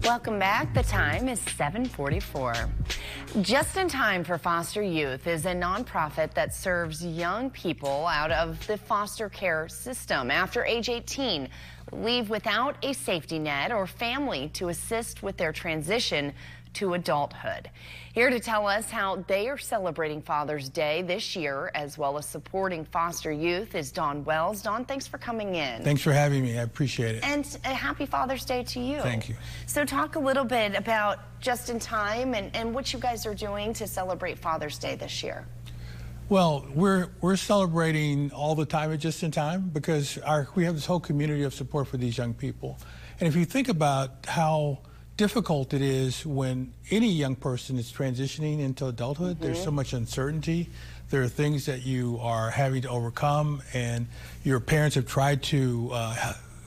Welcome back. The time is 7:44. Just in Time for Foster Youth is a nonprofit that serves young people out of the foster care system after age 18, leave without a safety net or family to assist with their transition to adulthood. Here to tell us how they are celebrating Father's Day this year, as well as supporting foster youth, is Don Wells. Don, thanks for coming in. Thanks for having me. I appreciate it. And a happy Father's Day to you. Thank you. So talk a little bit about Just in Time and what you guys are doing to celebrate Father's Day this year. Well, we're celebrating all the time at Just in Time because we have this whole community of support for these young people. And if you think about how difficult it is when any young person is transitioning into adulthood, there's so much uncertainty. There are things that you are having to overcome, and your parents have tried to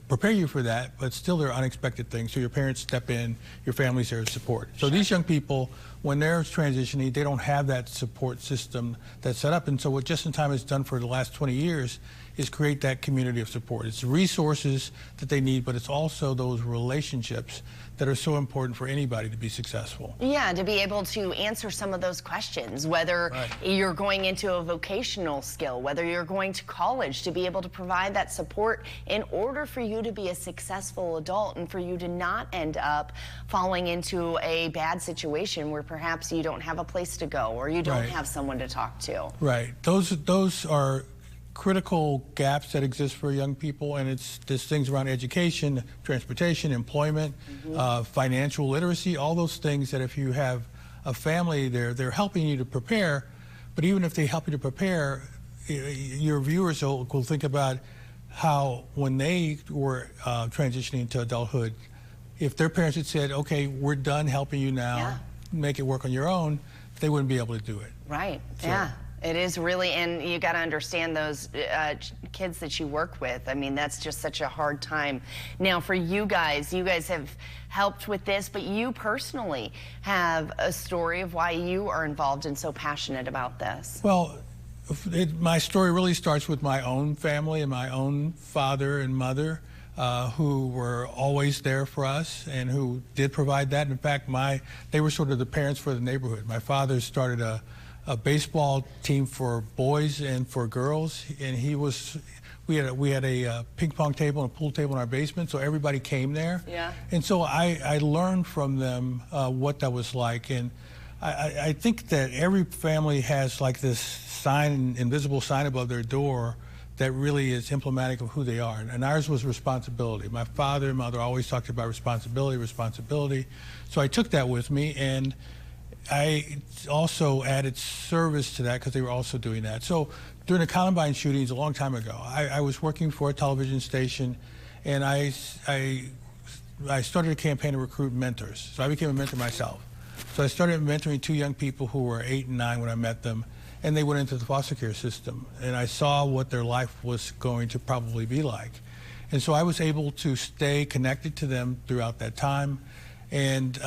prepare you for that, but still there are unexpected things. So your parents step in, your family's there to support. So these young people, when they're transitioning, they don't have that support system that's set up. And so what Just in Time has done for the last 20 years is create that community of support. It's resources that they need, but it's also those relationships that are so important for anybody to be successful. Yeah, to be able to answer some of those questions, whether you're going into a vocational skill, whether you're going to college, to be able to provide that support in order for you to be a successful adult and for you to not end up falling into a bad situation where perhaps you don't have a place to go or you don't have someone to talk to. Right. Those are critical gaps that exist for young people, and it's there's things around education, transportation, employment, financial literacy, all those things that if you have a family, they're helping you to prepare. But even if they help you to prepare, your viewers will think about how when they were transitioning to adulthood, if their parents had said, okay, we're done helping you now, make it work on your own, they wouldn't be able to do it. Right, so. It is really, and you got to understand those kids that you work with. I mean, that's just such a hard time. Now, for you guys have helped with this, but you personally have a story of why you are involved and so passionate about this. Well, my story really starts with my own family and my own father and mother, who were always there for us and who did provide that. In fact, they were sort of the parents for the neighborhood. My father started a baseball team for boys and for girls, and we had a ping pong table and a pool table in our basement, so everybody came there. And so I learned from them what that was like, and I think that every family has like this sign, invisible sign above their door that really is emblematic of who they are, and ours was responsibility. My father and mother always talked about responsibility, so I took that with me, and I also added service to that because they were also doing that. So during the Columbine shootings a long time ago, I was working for a television station, and I started a campaign to recruit mentors. So I became a mentor myself. So I started mentoring two young people who were 8 and 9 when I met them, and they went into the foster care system. And I saw what their life was going to probably be like. And so I was able to stay connected to them throughout that time. And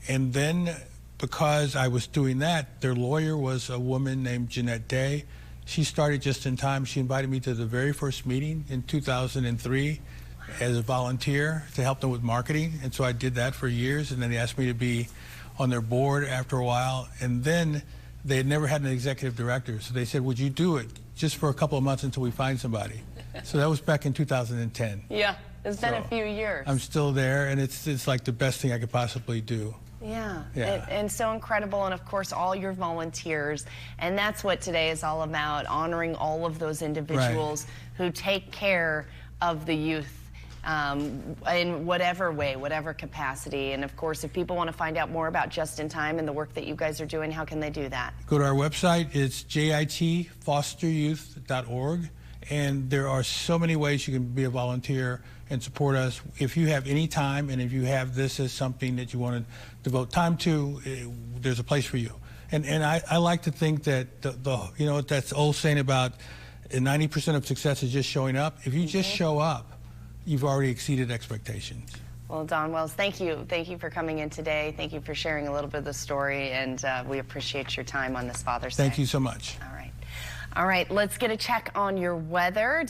then, because I was doing that, their lawyer was a woman named Jeanette Day. She started Just in Time. She invited me to the very first meeting in 2003 as a volunteer to help them with marketing. And so I did that for years, and then they asked me to be on their board after a while. And then they had never had an executive director. So they said, would you do it just for a couple of months until we find somebody? So that was back in 2010. Yeah, it's been a few years. I'm still there, and it's like the best thing I could possibly do. And so incredible, and of course all your volunteers, and that's what today is all about, honoring all of those individuals who take care of the youth in whatever way, whatever capacity. And of course, if people want to find out more about Just in Time and the work that you guys are doing, how can they do that? Go to our website. It's jitfosteryouth.org, and there are so many ways you can be a volunteer and support us. If you have any time, and if you have this as something that you want to devote time to, there's a place for you. And I like to think that you know, that's old saying about 90% of success is just showing up. If you just show up, you've already exceeded expectations. Well, Don Wells, thank you. Thank you for coming in today. Thank you for sharing a little bit of the story, and we appreciate your time on this Father's Day. Thank you so much. All right. All right, let's get a check on your weather.